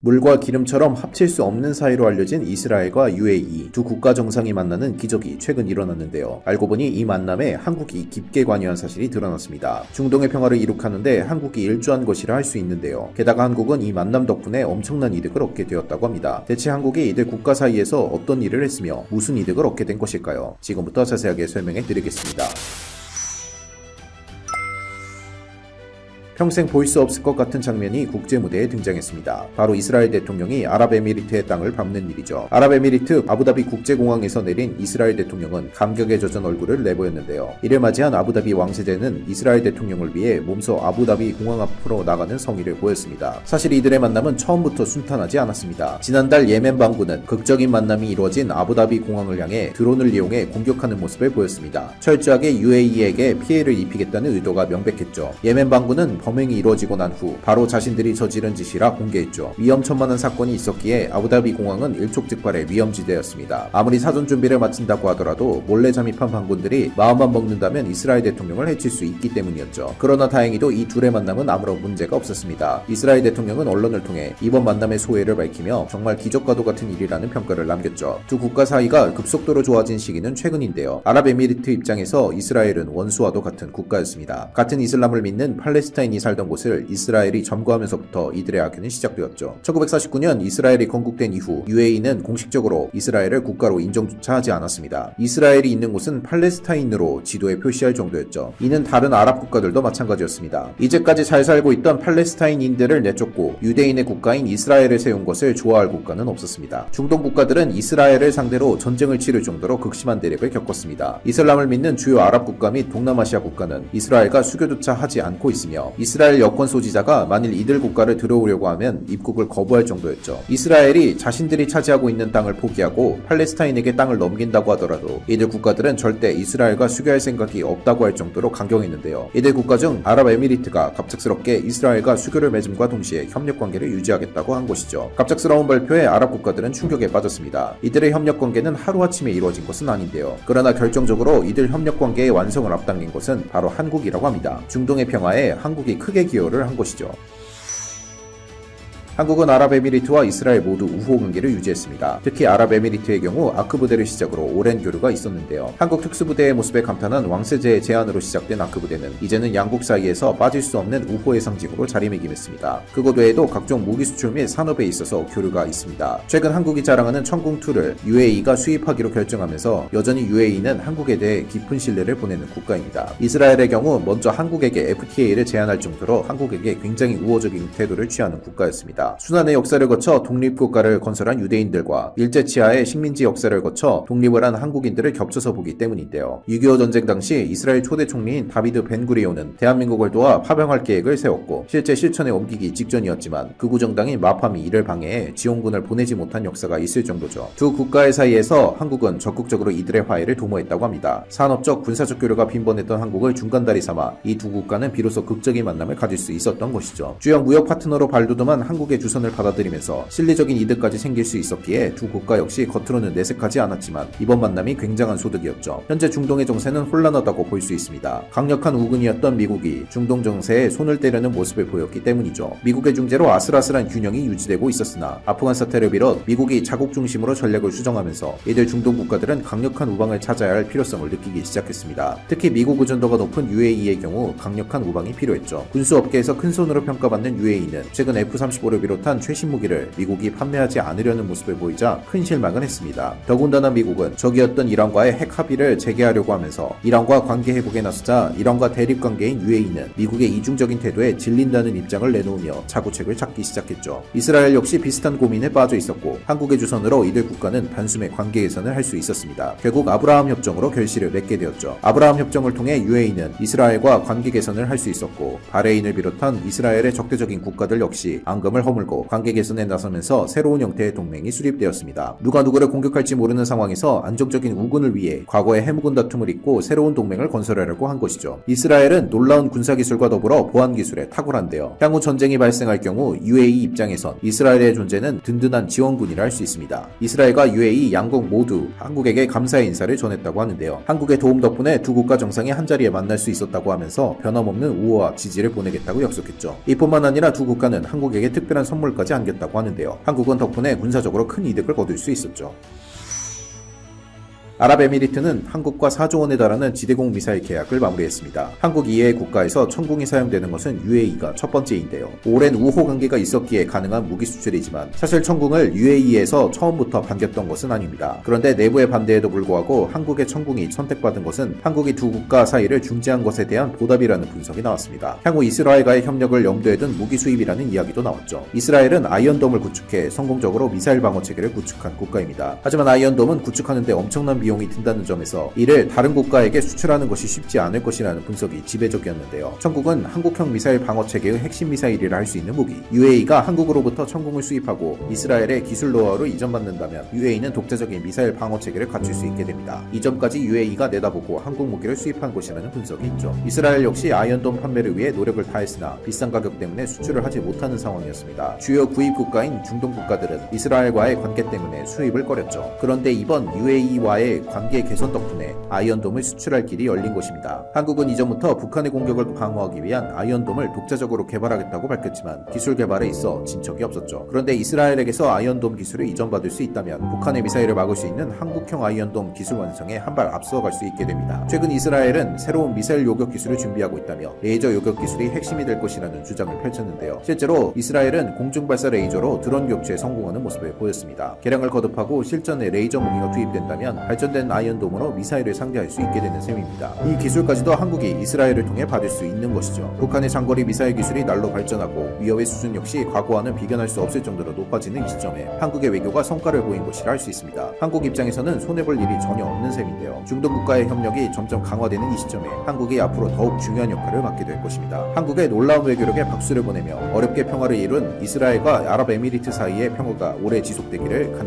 물과 기름처럼 합칠 수 없는 사이로 알려진 이스라엘과 UAE 두 국가 정상이 만나는 기적이 최근 일어났는데요. 알고 보니 이 만남에 한국이 깊게 관여한 사실이 드러났습니다. 중동의 평화를 이룩하는데 한국이 일조한 것이라 할 수 있는데요. 게다가 한국은 이 만남 덕분에 엄청난 이득을 얻게 되었다고 합니다. 대체 한국이 이들 국가 사이에서 어떤 일을 했으며 무슨 이득을 얻게 된 것일까요? 지금부터 자세하게 설명해 드리겠습니다. 평생 볼 수 없을 것 같은 장면이 국제무대에 등장했습니다. 바로 이스라엘 대통령이 아랍에미리트의 땅을 밟는 일이죠. 아랍에미리트 아부다비 국제공항에서 내린 이스라엘 대통령은 감격에 젖은 얼굴을 내보였는데요. 이를 맞이한 아부다비 왕세자는 이스라엘 대통령을 위해 몸소 아부다비 공항 앞으로 나가는 성의를 보였습니다. 사실 이들의 만남은 처음부터 순탄하지 않았습니다. 지난달 예멘 반군은 극적인 만남이 이루어진 아부다비 공항을 향해 드론을 이용해 공격하는 모습을 보였습니다. 철저하게 UAE에게 피해를 입히겠다는 의도가 명백했죠. 예멘 반군은 범행이 이루어지고 난 후 바로 자신들이 저지른 짓이라 공개했죠. 위험천만한 사건이 있었기에 아부다비 공항은 일촉즉발의 위험지대였습니다. 아무리 사전 준비를 마친다고 하더라도 몰래 잠입한 반군들이 마음만 먹는다면 이스라엘 대통령을 해칠 수 있기 때문이었죠. 그러나 다행히도 이 둘의 만남은 아무런 문제가 없었습니다. 이스라엘 대통령은 언론을 통해 이번 만남의 소회를 밝히며 정말 기적과도 같은 일이라는 평가를 남겼죠. 두 국가 사이가 급속도로 좋아진 시기는 최근인데요. 아랍에미리트 입장에서 이스라엘은 원수와도 같은 국가였습니다. 같은 이슬람을 믿는 팔레스타인이 살던 곳을 이스라엘이 점거하면서부터 이들의 악연이 시작되었죠. 1949년 이스라엘이 건국된 이후 UAE는 공식적으로 이스라엘을 국가로 인정조차 하지 않았습니다. 이스라엘이 있는 곳은 팔레스타인으로 지도에 표시할 정도였죠. 이는 다른 아랍 국가들도 마찬가지였습니다. 이제까지 잘 살고 있던 팔레스타인인들을 내쫓고 유대인의 국가인 이스라엘을 세운 것을 좋아할 국가는 없었습니다. 중동 국가들은 이스라엘을 상대로 전쟁을 치를 정도로 극심한 대립을 겪었습니다. 이슬람을 믿는 주요 아랍 국가 및 동남아시아 국가는 이스라엘과 수교조차 하지 않고 있으며 이스라엘 여권 소지자가 만일 이들 국가를 들어오려고 하면 입국을 거부할 정도였죠. 이스라엘이 자신들이 차지하고 있는 땅을 포기하고 팔레스타인에게 땅을 넘긴다고 하더라도 이들 국가들은 절대 이스라엘과 수교할 생각이 없다고 할 정도로 강경했는데요. 이들 국가 중 아랍에미리트가 갑작스럽게 이스라엘과 수교를 맺음과 동시에 협력관계를 유지하겠다고 한 것이죠. 갑작스러운 발표에 아랍 국가들은 충격에 빠졌습니다. 이들의 협력관계는 하루아침에 이루어진 것은 아닌데요. 그러나 결정적으로 이들 협력관계의 완성을 앞당긴 것은 바로 한국이라고 합니다. 중동의 평화에 한국이 크게 기여를 한 것이죠. 한국은 아랍에미리트와 이스라엘 모두 우호 관계를 유지했습니다. 특히 아랍에미리트의 경우 아크 부대를 시작으로 오랜 교류가 있었는데요. 한국 특수부대의 모습에 감탄한 왕세제의 제안으로 시작된 아크 부대는 이제는 양국 사이에서 빠질 수 없는 우호의 상징으로 자리매김했습니다. 그것 외에도 각종 무기 수출 및 산업에 있어서 교류가 있습니다. 최근 한국이 자랑하는 천궁2를 UAE가 수입하기로 결정하면서 여전히 UAE는 한국에 대해 깊은 신뢰를 보내는 국가입니다. 이스라엘의 경우 먼저 한국에게 FTA를 제안할 정도로 한국에게 굉장히 우호적인 태도를 취하는 국가였습니다. 수난의 역사를 거쳐 독립국가를 건설한 유대인들과 일제치하의 식민지 역사를 거쳐 독립을 한 한국인들을 겹쳐서 보기 때문인데요. 6.25 전쟁 당시 이스라엘 초대 총리인 다비드 벤구리온은 대한민국을 도와 파병할 계획을 세웠고 실제 실천에 옮기기 직전이었지만 극우 정당인 마팜이 이를 방해해 지원군을 보내지 못한 역사가 있을 정도죠. 두 국가의 사이에서 한국은 적극적으로 이들의 화해를 도모했다고 합니다. 산업적, 군사적 교류가 빈번했던 한국을 중간다리 삼아 이 두 국가는 비로소 극적인 만남을 가질 수 있었던 것이죠. 주요 무역 파트너로 발돋움한 한국의 주선을 받아들이면서 실리적인 이득까지 생길 수 있었기에 두 국가 역시 겉으로는 내색하지 않았지만 이번 만남이 굉장한 소득이었죠. 현재 중동의 정세는 혼란하다고 볼 수 있습니다. 강력한 우군이었던 미국이 중동 정세에 손을 떼려는 모습을 보였기 때문이죠. 미국의 중재로 아슬아슬한 균형이 유지되고 있었으나 아프간 사태를 비롯 미국이 자국 중심으로 전략을 수정하면서 이들 중동 국가들은 강력한 우방을 찾아야 할 필요성을 느끼기 시작했습니다. 특히 미국 의존도가 높은 UAE의 경우 강력한 우방이 필요했죠. 군수업계에서 큰 손으로 평가받는 UAE는 최근 F-35를 비롯한 최신 무기를 미국이 판매하지 않으려는 모습을 보이자 큰 실망을 했습니다. 더군다나 미국은 적이었던 이란과의 핵 합의를 재개하려고 하면서 이란과 관계 회복에 나서자 이란과 대립 관계인 UAE는 미국의 이중적인 태도에 질린다는 입장을 내놓으며 자구책을 찾기 시작했죠. 이스라엘 역시 비슷한 고민에 빠져 있었고 한국의 주선으로 이들 국가는 단숨에 관계 개선을 할 수 있었습니다. 결국 아브라함 협정으로 결실을 맺게 되었죠. 아브라함 협정을 통해 UAE는 이스라엘과 관계 개선을 할 수 있었고 바레인을 비롯한 이스라엘의 적대적인 국가들 역시 앙금을 허물고 관계 개선에 나서면서 새로운 형태의 동맹이 수립되었습니다. 누가 누구를 공격할지 모르는 상황에서 안정적인 우군을 위해 과거의 해묵은 다툼을 잇고 새로운 동맹을 건설하려고 한 것이죠. 이스라엘은 놀라운 군사기술과 더불어 보안기술에 탁월한데요. 향후 전쟁이 발생할 경우 UAE 입장에선 이스라엘의 존재는 든든한 지원군이라 할 수 있습니다. 이스라엘과 UAE 양국 모두 한국에게 감사의 인사를 전했다고 하는데요. 한국의 도움 덕분에 두 국가 정상이 한자리에 만날 수 있었다고 하면서 변함없는 우호와 지지를 보내겠다고 약속했죠. 이뿐만 아니라 두 국가는 한국에게 특별한 특별한 선물까지 안겼다고 하는데요. 한국은 덕분에 군사적으로 큰 이득을 거둘 수 있었죠. 아랍에미리트는 한국과 4조 원에 달하는 지대공 미사일 계약을 마무리했습니다. 한국 이외의 국가에서 천궁이 사용되는 것은 UAE가 첫 번째인데요. 오랜 우호 관계가 있었기에 가능한 무기 수출이지만 사실 천궁을 UAE에서 처음부터 반겼던 것은 아닙니다. 그런데 내부의 반대에도 불구하고 한국의 천궁이 선택받은 것은 한국이 두 국가 사이를 중재한 것에 대한 보답이라는 분석이 나왔습니다. 향후 이스라엘과의 협력을 염두에 둔 무기 수입이라는 이야기도 나왔죠. 이스라엘은 아이언돔을 구축해 성공적으로 미사일 방어 체계를 구축한 국가입니다. 하지만 아이언돔은 구축하는데 엄청난 비용이 든다는 점에서 이를 다른 국가에게 수출하는 것이 쉽지 않을 것이라는 분석이 지배적이었는데요. 천궁은 한국형 미사일 방어 체계의 핵심 미사일이라 할 수 있는 무기. UAE가 한국으로부터 천궁을 수입하고 이스라엘의 기술 노하우를 이전받는다면 UAE는 독자적인 미사일 방어 체계를 갖출 수 있게 됩니다. 이 점까지 UAE가 내다보고 한국 무기를 수입한 것이라는 분석이 있죠. 이스라엘 역시 아이언돔 판매를 위해 노력을 다했으나 비싼 가격 때문에 수출을 하지 못하는 상황이었습니다. 주요 구입 국가인 중동 국가들은 이스라엘과의 관계 때문에 수입을 꺼렸죠. 그런데 이번 UAE와의 관계 개선 덕분에 아이언돔을 수출할 길이 열린 것입니다. 한국은 이전부터 북한의 공격을 방어하기 위한 아이언돔을 독자적으로 개발하겠다고 밝혔지만 기술 개발에 있어 진척이 없었죠. 그런데 이스라엘에게서 아이언돔 기술을 이전받을 수 있다면 북한의 미사일을 막을 수 있는 한국형 아이언돔 기술 완성에 한 발 앞서갈 수 있게 됩니다. 최근 이스라엘은 새로운 미사일 요격 기술을 준비하고 있다며 레이저 요격 기술이 핵심이 될 것이라는 주장을 펼쳤는데요. 실제로 이스라엘은 공중발사 레이저로 드론 격추에 성공하는 모습을 보였습니다. 개량을 거듭하고 실전에 레이저 무기가 투입된다면 발전된 아이언돔으로 미사일을 상대할 수 있게 되는 셈입니다. 이 기술까지도 한국이 이스라엘을 통해 받을 수 있는 것이죠. 북한의 장거리 미사일 기술이 날로 발전하고 위협의 수준 역시 과거와는 비견할 수 없을 정도로 높아지는 이 시점에 한국의 외교가 성과를 보인 것이라 할 수 있습니다. 한국 입장에서는 손해볼 일이 전혀 없는 셈인데요. 중동 국가의 협력이 점점 강화되는 이 시점에 한국이 앞으로 더욱 중요한 역할을 맡게 될 것입니다. 한국의 놀라운 외교력에 박수를 보내며 어렵게 평화를 이룬 이스라엘과 아랍에미리트 사이의 평화가 오래 지속되기를 간절히